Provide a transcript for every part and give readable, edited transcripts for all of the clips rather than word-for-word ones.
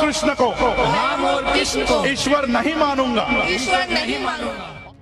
कृष्ण को ईश्वर नहीं मानूंगा।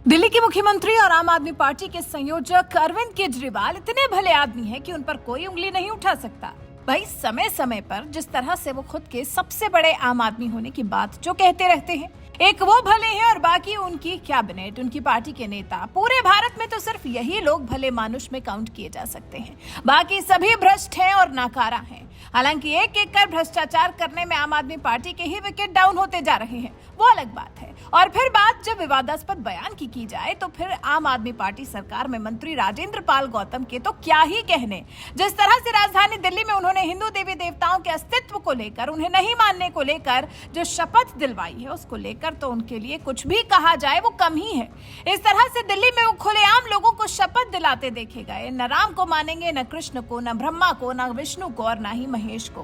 दिल्ली के मुख्यमंत्री और आम आदमी पार्टी के संयोजक अरविंद केजरीवाल इतने भले आदमी हैं कि उन पर कोई उंगली नहीं उठा सकता। भाई समय समय पर जिस तरह से वो खुद के सबसे बड़े आम आदमी होने की बात जो कहते रहते हैं, एक वो भले हैं और बाकी उनकी कैबिनेट, उनकी पार्टी के नेता। पूरे भारत में तो सिर्फ यही लोग भले मानुष में काउंट किए जा सकते हैं, बाकी सभी भ्रष्ट हैं और नाकारा हैं। हालांकि एक एक कर भ्रष्टाचार करने में आम आदमी पार्टी के ही विकेट डाउन होते जा रहे हैं, वो अलग बात है। और फिर बात जब विवादास्पद बयान की जाए तो फिर आम आदमी पार्टी सरकार में मंत्री राजेंद्र पाल गौतम के तो क्या ही कहने। जिस तरह से राजधानी दिल्ली में उन्होंने हिंदू देवी देवताओं के अस्तित्व को लेकर, उन्हें नहीं मानने को लेकर जो शपथ दिलवाई है, उसको लेकर तो उनके लिए कुछ भी कहा जाए वो कम ही है। इस तरह से दिल्ली में वो खुलेआम लोगों को शपथ दिलाते देखे गए, न राम को मानेंगे, न कृष्ण को, न ब्रह्मा को, न विष्णु को और न ही महेश को।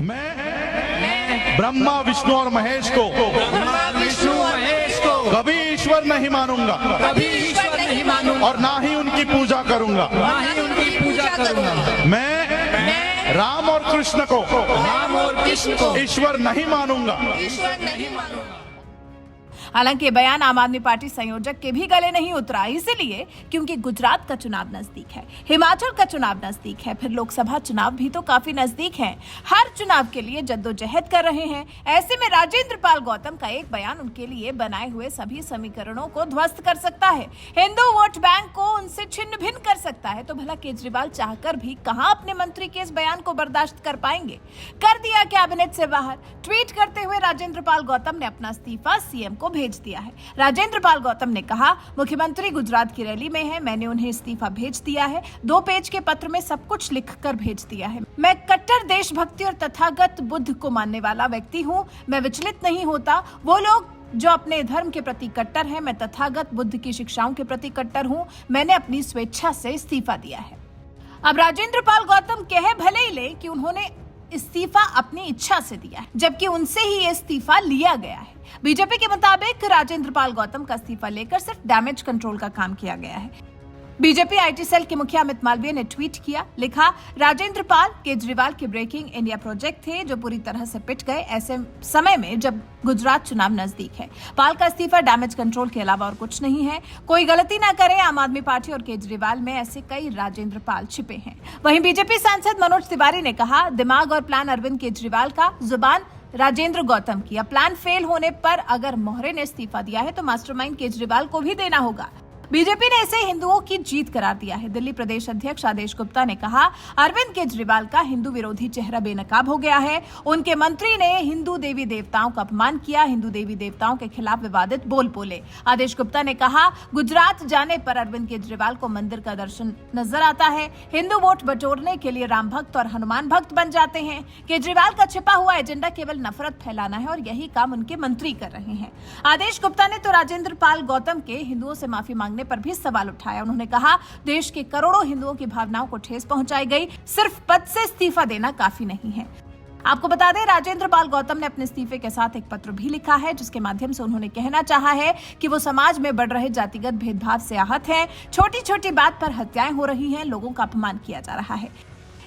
मैं ब्रह्मा विष्णु और महेश को कभी ईश्वर नहीं मानूंगा, और ना ही उनकी पूजा करूंगा। मैं राम और कृष्ण को ईश्वर नहीं मानूंगा। हालांकि ये बयान आम आदमी पार्टी संयोजक के भी गले नहीं उतरा, इसीलिए क्योंकि गुजरात का चुनाव नजदीक है, हिमाचल का चुनाव नजदीक है, फिर लोकसभा चुनाव भी तो काफी नजदीक है। हर चुनाव के लिए जद्दोजहद कर रहे हैं। ऐसे में राजेंद्र पाल गौतम का एक बयान उनके लिए बनाए हुए सभी समीकरणों को ध्वस्त कर सकता है, हिंदू वोट बैंक को उनसे छिन्न भिन्न कर सकता है। तो भला केजरीवाल चाहकर भी कहां अपने मंत्री के इस बयान को बर्दाश्त कर पाएंगे। कर दिया कैबिनेट से बाहर। ट्वीट करते हुए राजेंद्र पाल गौतम ने अपना इस्तीफा सीएम को भेज दिया है। राजेंद्र पाल गौतम ने कहा, मुख्यमंत्री गुजरात की रैली में है, मैंने उन्हें इस्तीफा भेज दिया है। 2 पेज के पत्र में सब कुछ लिखकर भेज दिया है। मैं कट्टर देशभक्ति और तथागत बुद्ध को मानने वाला व्यक्ति हूँ। मैं विचलित नहीं होता। वो लोग जो अपने धर्म के प्रति कट्टर हैं, मैं तथागत बुद्ध की शिक्षाओं के प्रति कट्टर हूँ। मैंने अपनी स्वेच्छा से इस्तीफा दिया है। अब राजेंद्र पाल गौतम कहे भले ही ले कि उन्होंने इस्तीफा अपनी इच्छा से दिया है, जबकि उनसे ही ये इस्तीफा लिया गया है। बीजेपी के मुताबिक राजेंद्र पाल गौतम का इस्तीफा लेकर सिर्फ डैमेज कंट्रोल का काम किया गया है। बीजेपी आईटी सेल के मुखिया अमित मालवीय ने ट्वीट किया, लिखा, राजेंद्र पाल केजरीवाल के ब्रेकिंग इंडिया प्रोजेक्ट थे जो पूरी तरह से पिट गए ऐसे समय में जब गुजरात चुनाव नजदीक है। पाल का इस्तीफा डैमेज कंट्रोल के अलावा और कुछ नहीं है। कोई गलती ना करे। आम आदमी पार्टी और केजरीवाल में ऐसे कई राजेंद्र पाल छिपे हैं। वहीं बीजेपी सांसद मनोज तिवारी ने कहा, दिमाग और प्लान अरविंद केजरीवाल का, जुबान राजेंद्र गौतम की। अब प्लान फेल होने पर अगर मोहरे ने इस्तीफा दिया है तो मास्टरमाइंड केजरीवाल को भी देना होगा। बीजेपी ने इसे हिंदुओं की जीत करार दिया है। दिल्ली प्रदेश अध्यक्ष आदेश गुप्ता ने कहा, अरविंद केजरीवाल का हिंदू विरोधी चेहरा बेनकाब हो गया है। उनके मंत्री ने हिंदू देवी देवताओं का अपमान किया, हिंदू देवी देवताओं के खिलाफ विवादित बोल बोले। आदेश गुप्ता ने कहा, गुजरात जाने पर अरविंद केजरीवाल को मंदिर का दर्शन नजर आता है। हिंदू वोट बटोरने के लिए राम भक्त और हनुमान भक्त बन जाते हैं। केजरीवाल का छिपा हुआ एजेंडा केवल नफरत फैलाना है और यही काम उनके मंत्री कर रहे हैं। आदेश गुप्ता ने तो राजेंद्र पाल गौतम के हिंदुओं से माफी मांगने पर भी सवाल उठाया। उन्होंने कहा, देश के करोड़ों हिंदुओं की भावनाओं को ठेस पहुंचाई गई, सिर्फ पद से इस्तीफा देना काफी नहीं है। आपको बता दें, राजेंद्र पाल गौतम ने अपने इस्तीफे के साथ एक पत्र भी लिखा है जिसके माध्यम से उन्होंने कहना चाहा है कि वो समाज में बढ़ रहे जातिगत भेदभाव से आहत हैं। छोटी छोटी बात पर हत्याएं हो रही हैं, लोगों का अपमान किया जा रहा है।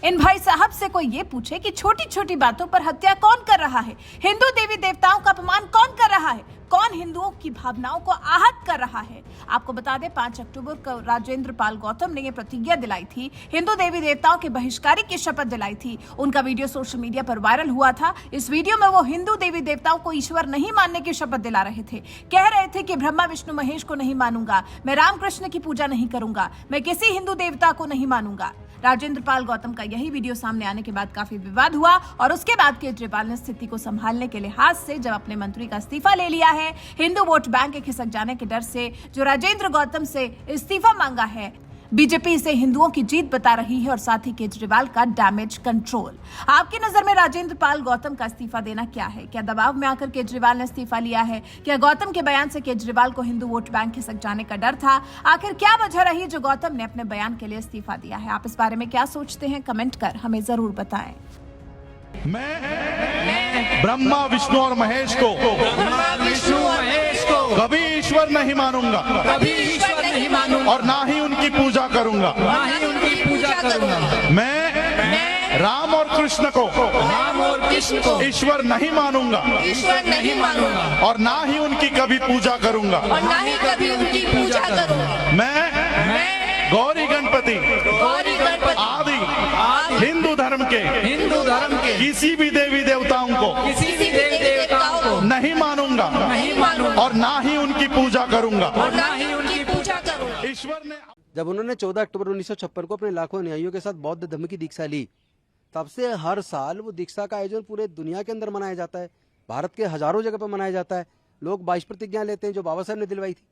इन भाई साहब से कोई ये पूछे कि छोटी छोटी बातों पर हत्या कौन कर रहा है, हिंदू देवी देवताओं का अपमान कौन कर रहा है, कौन हिंदुओं की भावनाओं को आहत कर रहा है। आपको बता दें, 5 अक्टूबर को राजेंद्र पाल गौतम ने यह प्रतिज्ञा दिलाई थी, हिंदू देवी देवताओं के बहिष्कार की शपथ दिलाई थी। उनका वीडियो सोशल मीडिया पर वायरल हुआ था। इस वीडियो में वो हिंदू देवी देवताओं को ईश्वर नहीं मानने की शपथ दिला रहे थे। कह रहे थे कि ब्रह्मा विष्णु महेश को नहीं मानूंगा, मैं रामकृष्ण की पूजा नहीं करूंगा, मैं किसी हिंदू देवता को नहीं मानूंगा। राजेंद्र पाल गौतम का यही वीडियो सामने आने के बाद काफी विवाद हुआ और उसके बाद केजरीवाल ने स्थिति को संभालने के लिहाज से जब अपने मंत्री का इस्तीफा ले लिया है, हिंदू वोट बैंक के खिसक जाने के डर से जो राजेंद्र गौतम से इस्तीफा मांगा है, बीजेपी इसे हिंदुओं की जीत बता रही है और साथ ही केजरीवाल का डैमेज कंट्रोल। आपकी नजर में राजेंद्र पाल गौतम का इस्तीफा देना क्या है? क्या दबाव में आकर केजरीवाल ने इस्तीफा लिया है? क्या गौतम के बयान से केजरीवाल को हिंदू वोट बैंक खिसक जाने का डर था? आखिर क्या वजह रही जो गौतम ने अपने बयान के लिए इस्तीफा दिया है? आप इस बारे में क्या सोचते हैं? कमेंट कर हमें जरूर बताएं। मैं ब्रह्मा विष्णु और महेश को कभी ईश्वर नहीं मानूंगा, और ना ही उनकी पूजा करूंगा। मैं राम और कृष्ण को ईश्वर नहीं मानूंगा ईश्वर नहीं मानूंगा और ना ही उनकी कभी पूजा करूंगा। और ना ही कभी उनकी पूजा करूंगा। मैं गौरी गणपति आदि हिंदू धर्म के किसी भी देवी देवताओं को नहीं मानूंगा और ना ही उनकी पूजा करूंगा। ईश्वर ने जब उन्होंने 14 अक्टूबर 1956 को अपने लाखों अनुयायियों के साथ बौद्ध धर्म की दीक्षा ली, तब से हर साल वो दीक्षा का आयोजन पूरे दुनिया के अंदर मनाया जाता है। भारत के हजारों जगह पर मनाया जाता है। लोग 22 प्रतिज्ञा लेते हैं जो बाबा साहब ने दिलवाई थी।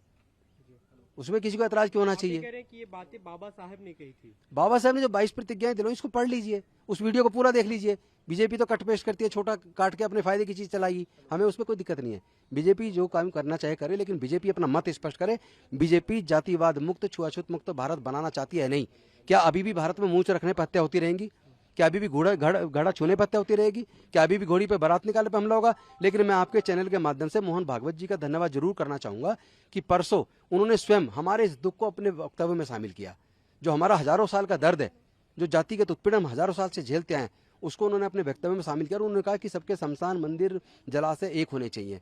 उसमें किसी को ऐतराज क्यों होना चाहिए? कह रहे हैं कि ये बातें बाबा साहब ने कही थी। बाबा साहब ने जो 22 प्रतिज्ञाएं दिलवाई, इसको पढ़ लीजिए, उस वीडियो को पूरा देख लीजिए। बीजेपी तो कट पेस्ट करती है, छोटा काट के अपने फायदे की चीज चलाएगी। हमें उसमें कोई दिक्कत नहीं है। बीजेपी जो काम करना चाहे करे, लेकिन बीजेपी अपना मत स्पष्ट करे। बीजेपी जातिवाद मुक्त, छुआछूत मुक्त भारत बनाना चाहती है नहीं। क्या अभी भी भारत में मूंछ रखने पर हत्या होती रहेंगी? क्या अभी भी घड़ा छूने पर हत्या होती रहेगी? क्या अभी भी घोड़ी पे बारात निकालने पर हमला होगा? लेकिन मैं आपके चैनल के माध्यम से मोहन भागवत जी का धन्यवाद जरूर करना चाहूंगा कि परसों उन्होंने स्वयं हमारे इस दुख को अपने वक्तव्य में शामिल किया। जो हमारा हजारों साल का दर्द है, जो जातिगत उत्पीड़न हम हजारों साल से झेलते आए, उसको उन्होंने अपने वक्तव्य में शामिल किया। और उन्होंने कहा कि सबके शमशान, मंदिर, जलाशय एक होने चाहिए।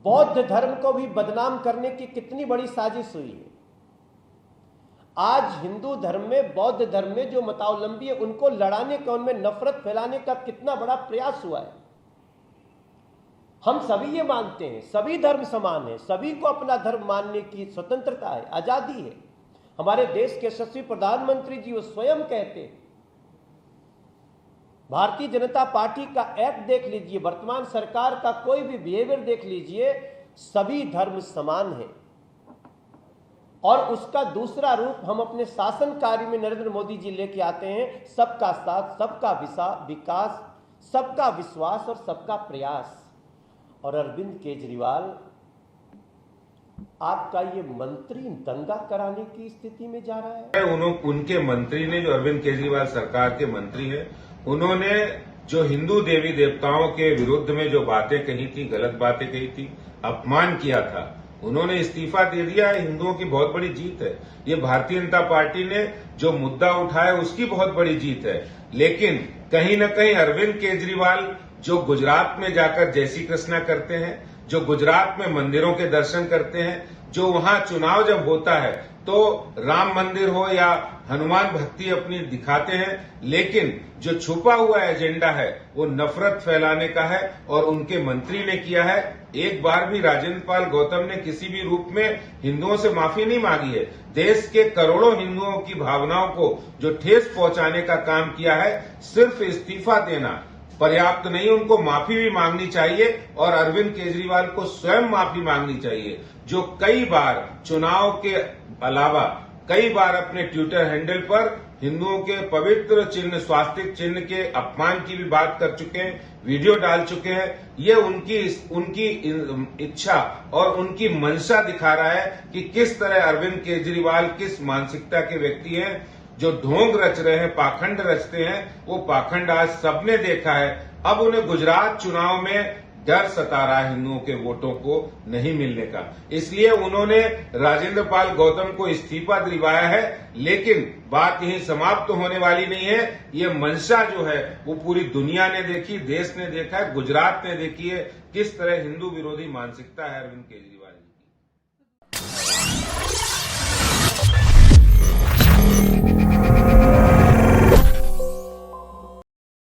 बौद्ध धर्म को भी बदनाम करने की कितनी बड़ी साजिश हुई है। आज हिंदू धर्म में, बौद्ध धर्म में जो मतावलंबी है, उनको लड़ाने का, उनमें नफरत फैलाने का कितना बड़ा प्रयास हुआ है। हम सभी ये मानते हैं, सभी धर्म समान है, सभी को अपना धर्म मानने की स्वतंत्रता है, आजादी है। हमारे देश के यशस्वी प्रधानमंत्री जी वो स्वयं कहते हैं। भारतीय जनता पार्टी का एक्ट देख लीजिए, वर्तमान सरकार का कोई भी बिहेवियर देख लीजिए, सभी धर्म समान है। और उसका दूसरा रूप हम अपने शासन कार्य में नरेंद्र मोदी जी लेके आते हैं। सबका साथ, सबका विकास, सबका विश्वास और सबका प्रयास। और अरविंद केजरीवाल, आपका ये मंत्री दंगा कराने की स्थिति में जा रहा है। उनके मंत्री ने, जो अरविंद केजरीवाल सरकार के मंत्री है, उन्होंने जो हिंदू देवी देवताओं के विरुद्ध में जो बातें कही थी, गलत बातें कही थी, अपमान किया था, उन्होंने इस्तीफा दे दिया है। हिंदुओं की बहुत बड़ी जीत है। ये भारतीय जनता पार्टी ने जो मुद्दा उठाया उसकी बहुत बड़ी जीत है। लेकिन कहीं न कहीं अरविंद केजरीवाल जो गुजरात में जाकर जय श्री कृष्णा करते हैं, जो गुजरात में मंदिरों के दर्शन करते हैं, जो वहां चुनाव जब होता है तो राम मंदिर हो या हनुमान भक्ति अपनी दिखाते हैं, लेकिन जो छुपा हुआ एजेंडा है वो नफरत फैलाने का है। और उनके मंत्री ने किया है। एक बार भी राजेंद्र पाल गौतम ने किसी भी रूप में हिंदुओं से माफी नहीं मांगी है। देश के करोड़ों हिंदुओं की भावनाओं को जो ठेस पहुंचाने का काम किया है, सिर्फ इस्तीफा देना पर्याप्त नहीं, उनको माफी भी मांगनी चाहिए। और अरविंद केजरीवाल को स्वयं माफी मांगनी चाहिए, जो कई बार चुनाव के अलावा कई बार अपने ट्विटर हैंडल पर हिंदुओं के पवित्र चिन्ह, स्वास्तिक चिन्ह के अपमान की भी बात कर चुके हैं, वीडियो डाल चुके हैं। ये उनकी इच्छा और उनकी मंशा दिखा रहा है कि किस तरह अरविंद केजरीवाल किस मानसिकता के व्यक्ति हैं, जो ढोंग रच रहे हैं, पाखंड रचते हैं। वो पाखंड आज सबने देखा है। अब उन्हें गुजरात चुनाव में डर सता रहा है हिंदुओं के वोटों को नहीं मिलने का। इसलिए उन्होंने राजेंद्र पाल गौतम को इस्तीफा दिलवाया है। लेकिन बात यहीं समाप्त होने वाली नहीं है। ये मंशा जो है वो पूरी दुनिया ने देखी, देश ने देखा है, गुजरात ने देखी है, किस तरह हिंदू विरोधी मानसिकता है अरविंद केजरीवाल की।